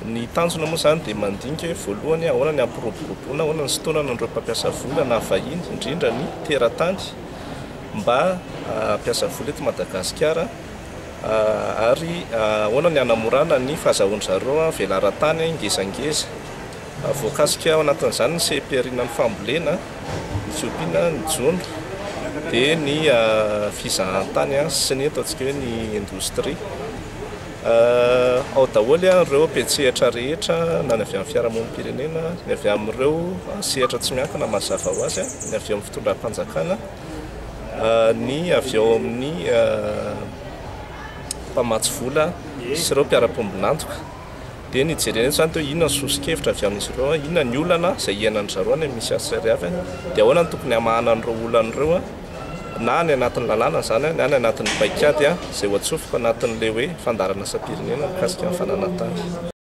Ny tanjona moa zany dia mandinika hoe voalohany ahoana ny ampiroboroboana, ahoana ny fotoana an'ireo mpampiasa vola na vahiny indrindra ny teratany mba hampiasa vola eto Madagasikara, ary ahoana ny hanamorana ny fahazahoan'zareo velaran-tany ngezangeza. Voakasika ao anatin'izany ny sehiperinan'ny fambolena, ny fiompiana, ny jona, dia ny fizahan-tany sy ny ataontsika hoe ny indostria. Ao daholo ireo mpietsehatra rehetra na ny avy amin'ny fiarahamonim-pirenena, ny avy amin'ireo sehatra tsy miankina mazava ho azy, ny avy amin'ny fitondram-panjakana, ny avy ao amin'ny mpamatsy vola sy ireo mpiara-pombolantoka. Dia ny jerena eto zany hoe inona ny sosokevitra avy amin'izy ireo, inona ny olana izay iainan'zareo any misy asary avy, dia ahoana ny tokony hamahana an'ireo olan'ireo na ny anatin'ny lalàna zany na ny anatin'ny paikady izay ho atsofoko anatin'ilay hoe fandaharana isam-pirenena mikasika ny fananantany.